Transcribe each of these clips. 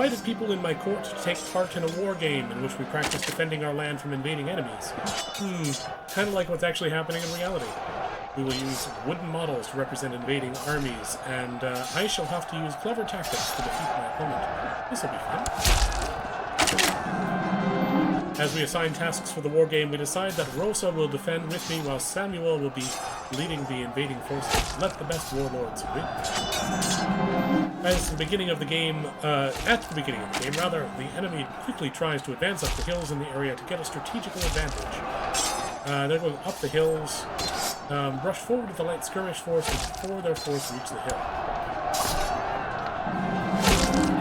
invited people in my court to take part in a war game in which we practice defending our land from invading enemies. Kind of like what's actually happening in reality. We will use wooden models to represent invading armies, and I shall have to use clever tactics to defeat my opponent. This will be fun. As we assign tasks for the war game, we decide that Rosa will defend with me while Samuel will be leading the invading forces. Let the best warlords win. At the beginning of the game, the enemy quickly tries to advance up the hills in the area to get a strategical advantage. They're going up the hills, rush forward with the light skirmish force before their force reach the hill.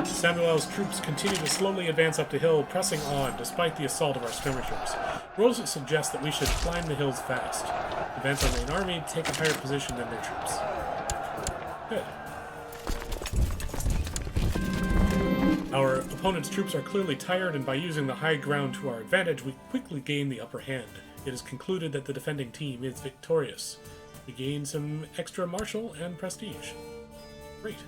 Samuel's troops continue to slowly advance up the hill, pressing on despite the assault of our skirmishers. Rosa suggests that we should climb the hills fast, advance our main army, take a higher position than their troops. Good. Our opponent's troops are clearly tired, and by using the high ground to our advantage, we quickly gain the upper hand. It is concluded that the defending team is victorious. We gain some extra martial and prestige. Great.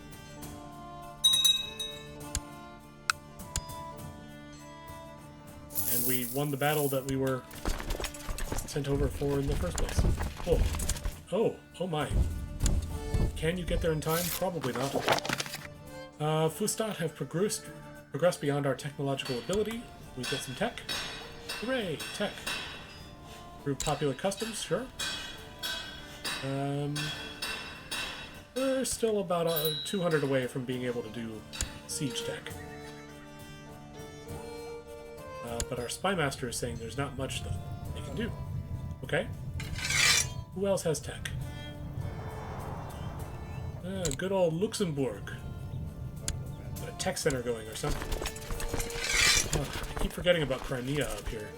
And we won the battle that we were sent over for in the first place. Cool. Oh my. Can you get there in time? Probably not. Fustat have progressed beyond our technological ability. We get some tech. Hooray, tech. Improve popular customs, sure. We're still about 200 away from being able to do siege tech. But our spy master is saying there's not much that they can do. Okay. Who else has tech? Good old Luxembourg. Got a tech center going or something. I keep forgetting about Crimea up here.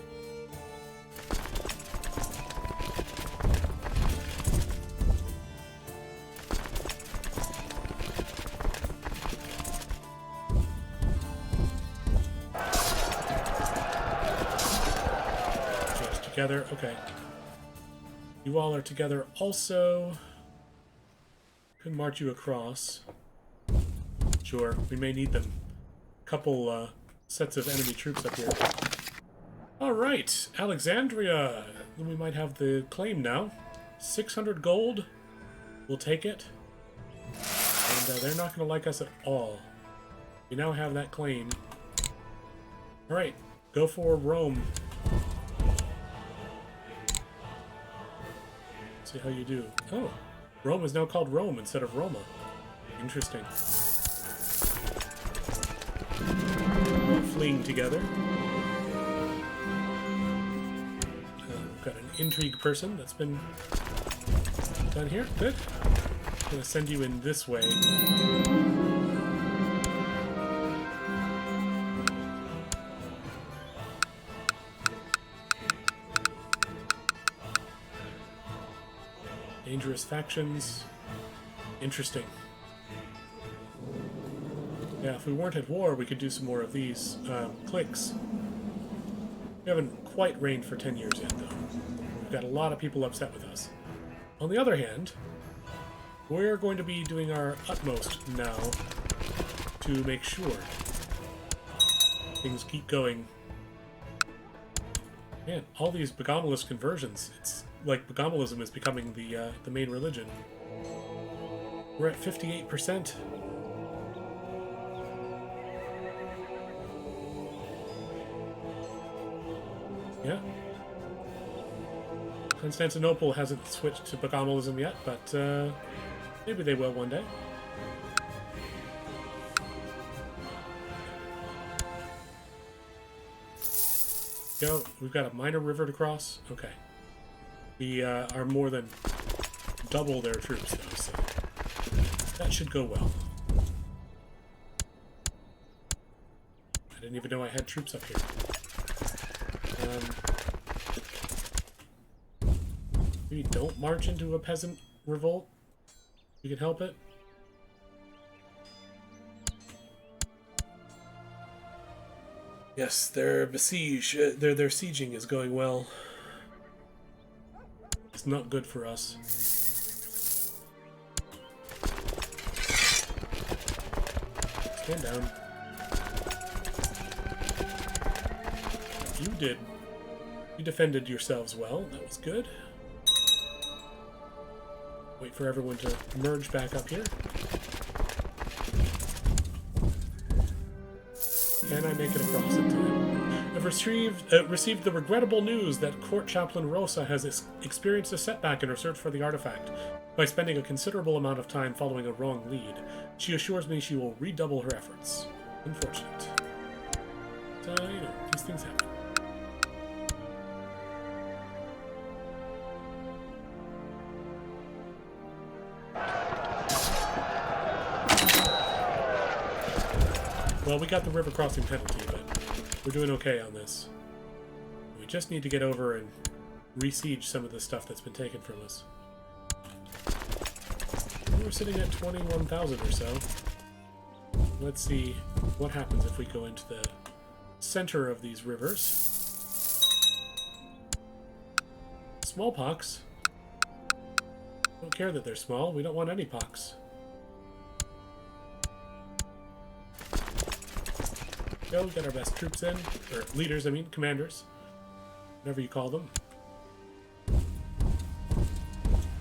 Together, okay. You all are together also. Could march you across. Sure, we may need them. Couple sets of enemy troops up here. Alright, Alexandria. We might have the claim now. 600 gold. We'll take it. And they're not going to like us at all. We now have that claim. Alright, go for Rome. See how you do. Oh, Rome is now called Rome instead of Roma. Interesting. We're fleeing together. We've got an intrigue person that's been done here. Good. I'm going to send you in this way. Dangerous factions. Interesting. Yeah, if we weren't at war, we could do some more of these cliques. We haven't quite reigned for 10 years yet, though. We've got a lot of people upset with us. On the other hand, we're going to be doing our utmost now to make sure things keep going. Man, all these Bogomolist conversions, it's like Bogomolism is becoming the main religion. We're at 58%. Yeah. Constantinople hasn't switched to Bogomolism yet, but maybe they will one day. Go. We've got a minor river to cross. Okay. We are more than double their troops, though, so that should go well. I didn't even know I had troops up here. Maybe don't march into a peasant revolt. We can help it. Yes, their besiege, their sieging is going well. It's not good for us. Stand down. you did. You defended yourselves well. That was good. Wait for everyone to merge back up here. Can I make it across in time? I've received the regrettable news that Court Chaplain Rosa has experienced a setback in her search for the artifact. By spending a considerable amount of time following a wrong lead, she assures me she will redouble her efforts. Unfortunate. But, you know, these things happen. Well, we got the river crossing penalty, but we're doing okay on this. We just need to get over and re-siege some of the stuff that's been taken from us. We're sitting at 21,000 or so. Let's see what happens if we go into the center of these rivers. Smallpox. Don't care that they're small. We don't want any pox. Go, get our best troops in. Or leaders, I mean, commanders. Whatever you call them.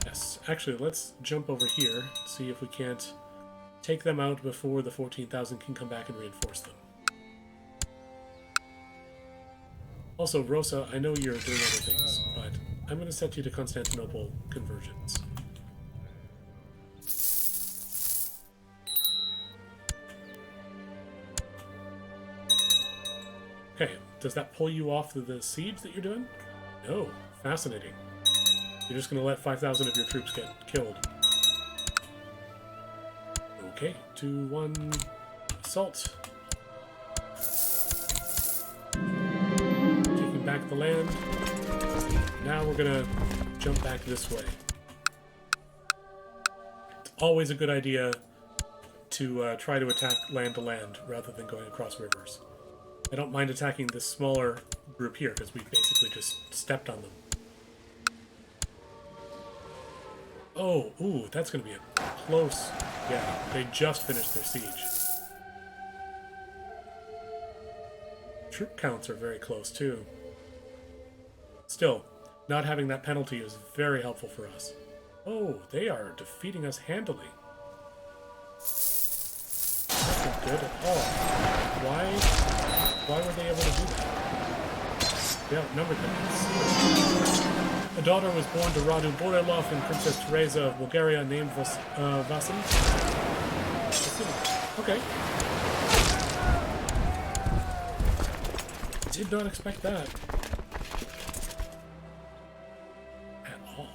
Yes, actually, let's jump over here, see if we can't take them out before the 14,000 can come back and reinforce them. Also, Rosa, I know you're doing other things, but I'm going to set you to Constantinople conversions. Okay, does that pull you off the siege that you're doing? No. Fascinating. You're just going to let 5,000 of your troops get killed. Okay, 2-1 assault. Taking back the land. Now we're going to jump back this way. It's always a good idea to try to attack land to land rather than going across rivers. I don't mind attacking this smaller group here because we basically just stepped on them. Oh, ooh, that's going to be a close... Yeah, they just finished their siege. Troop counts are very close, too. Still, not having that penalty is very helpful for us. Oh, they are defeating us handily. That's not good at all. Why were they able to do that? They outnumbered them. A daughter was born to Radu Borelov and Princess Tereza of Bulgaria, named Vassal. Okay. Did not expect that. At all.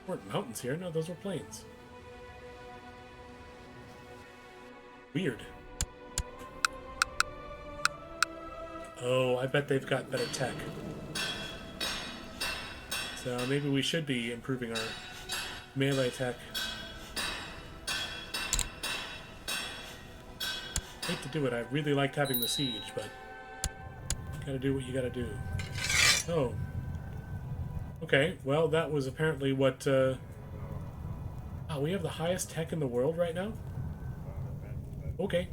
Weren't mountains here. No, those were plains. Weird. Oh, I bet they've got better tech. So maybe we should be improving our melee tech. Hate to do it. I really liked having the siege, but gotta do what you gotta do. Oh. Okay, well, that was apparently what... Oh, we have the highest tech in the world right now? Okay.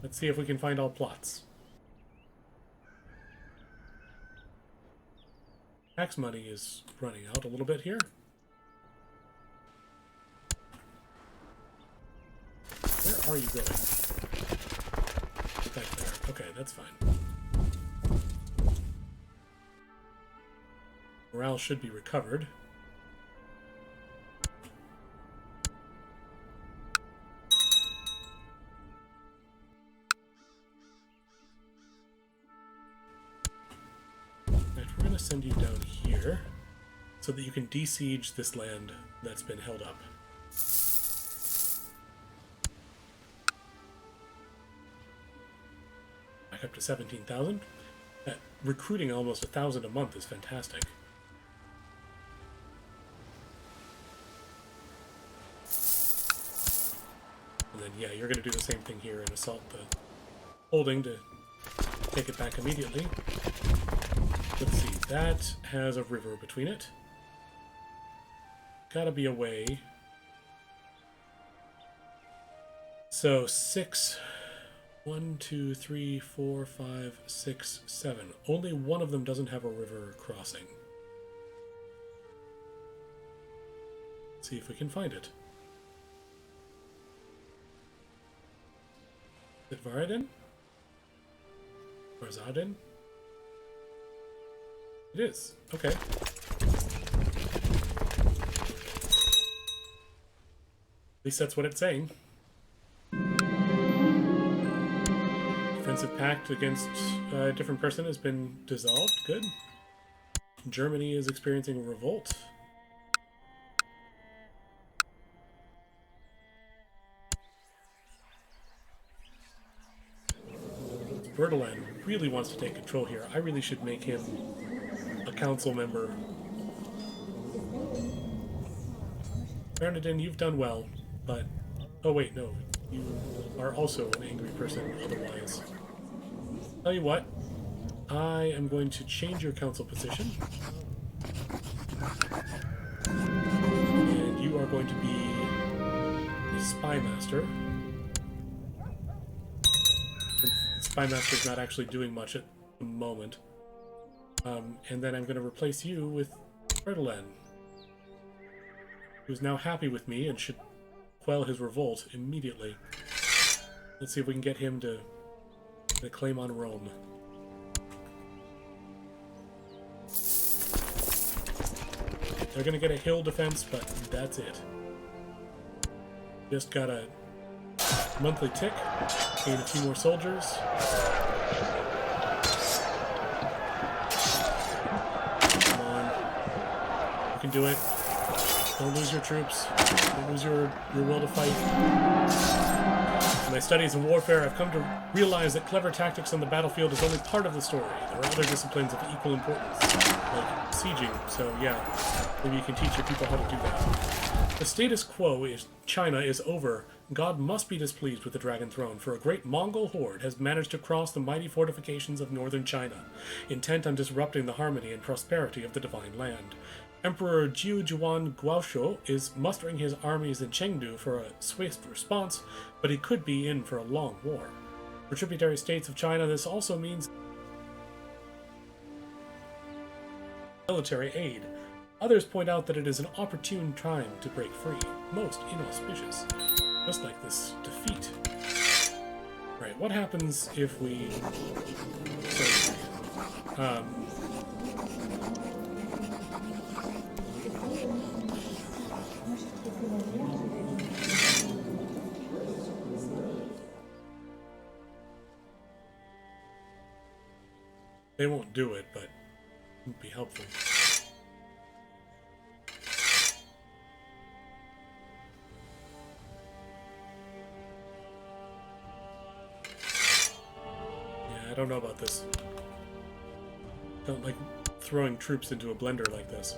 Let's see if we can find all plots. Tax money is running out a little bit here. Where are you going? Back there. Okay, that's fine. Morale should be recovered. Send you down here so that you can de-siege this land that's been held up. Back up to 17,000. Recruiting almost 1,000 a month is fantastic. And then, yeah, you're going to do the same thing here and assault the holding to take it back immediately. Let's see, that has a river between it. gotta be a way. So 6, 1, 2, 3, 4, 5, 6, 7. Only one of them doesn't have a river crossing. Let's see if we can find it. Is it Varadin? Or Zadin? It is. Okay. At least that's what it's saying. Defensive pact against a different person has been dissolved. Good. Germany is experiencing a revolt. Bertalan really wants to take control here. I really should make him a council member. Bernadine, you've done well, but... Oh wait, no. You are also an angry person otherwise. Tell you what, I am going to change your council position. And you are going to be a spy master. Spy master's not actually doing much at the moment. And then I'm going to replace you with Bertalan, who's now happy with me and should quell his revolt immediately. Let's see if we can get him to claim on Rome. They're going to get a hill defense, but that's it. Just got a monthly tick, gain a few more soldiers. Come on. You can do it. Don't lose your troops. Don't lose your will to fight. In my studies in warfare, I've come to realize that clever tactics on the battlefield is only part of the story. There are other disciplines of equal importance, like sieging. So yeah, maybe you can teach your people how to do that. The status quo is China is over. God must be displeased with the Dragon Throne, for a great Mongol horde has managed to cross the mighty fortifications of northern China, intent on disrupting the harmony and prosperity of the divine land. Emperor Jiu Juan Guosho is mustering his armies in Chengdu for a swift response, but he could be in for a long war. For tributary states of China, this also means military aid. Others point out that it is an opportune time to break free, most inauspicious, just like this defeat. Right, what happens if we... They won't do it, but it would be helpful. Yeah, I don't know about this. Don't like throwing troops into a blender like this.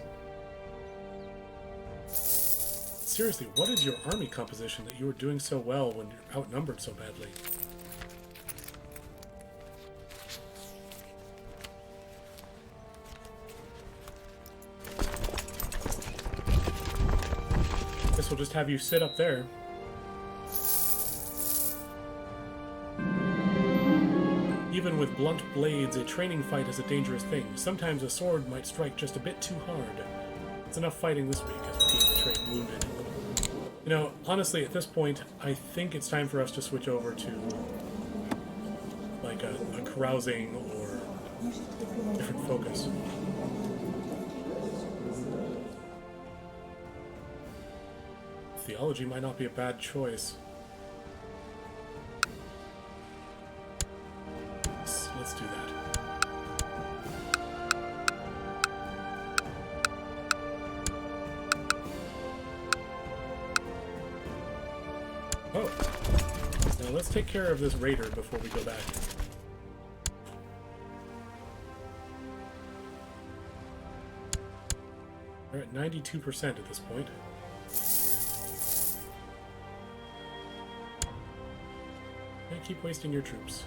Seriously, what is your army composition that you were doing so well when you're outnumbered so badly? We'll just have you sit up there. Even with blunt blades, a training fight is a dangerous thing. Sometimes a sword might strike just a bit too hard. It's enough fighting this week as we team betrayed and wounded. You know, honestly, at this point, I think it's time for us to switch over to like a carousing or different focus. Theology might not be a bad choice. Let's do that. Oh. Now let's take care of this raider before we go back. We're at 92% at this point. Keep wasting your troops.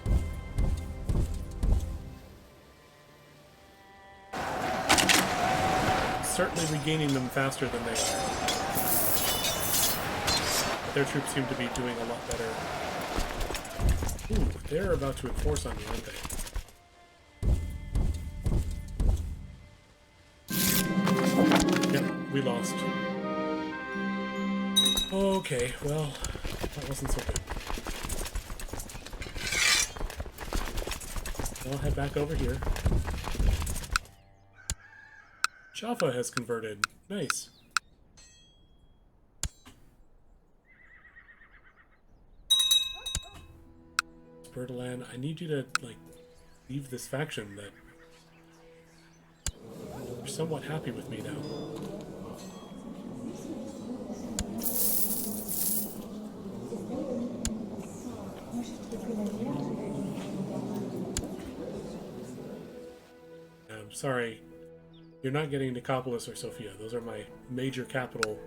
Certainly regaining them faster than they are. their troops seem to be doing a lot better. Ooh, they're about to enforce on me, aren't they? Yep, we lost. Okay, well, that wasn't so good. I'll head back over here. Jaffa has converted. Nice. Bertalan, I need you to, like, leave this faction that you're somewhat happy with me now. I'm sorry. You're not getting Nicopolis or Sofia. Those are my major capital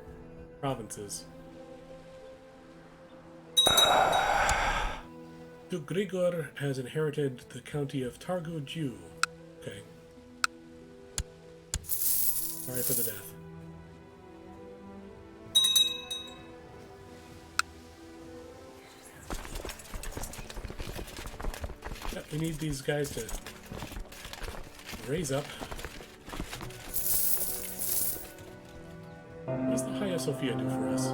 provinces. Duke Grigor has inherited the county of Targu Jew. Okay. Sorry for the death. Yep, we need these guys to raise up. What does the Hagia Sophia do for us?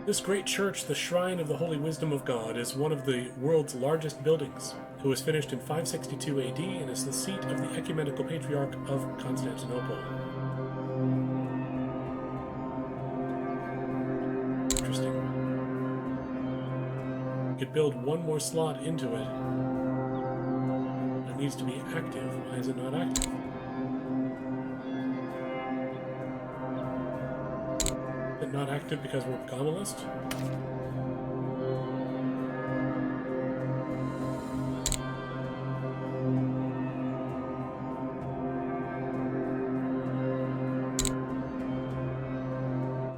This great church, the Shrine of the Holy Wisdom of God, is one of the world's largest buildings. It was finished in 562 AD and is the seat of the Ecumenical Patriarch of Constantinople. Interesting. We could build one more slot into it. It needs to be active. Why is it not active? Not active because we're Gamalist?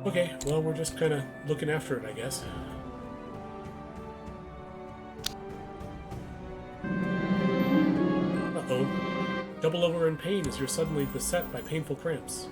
Okay, well, we're just kind of looking after it, I guess. Uh-oh. Double over in pain as you're suddenly beset by painful cramps.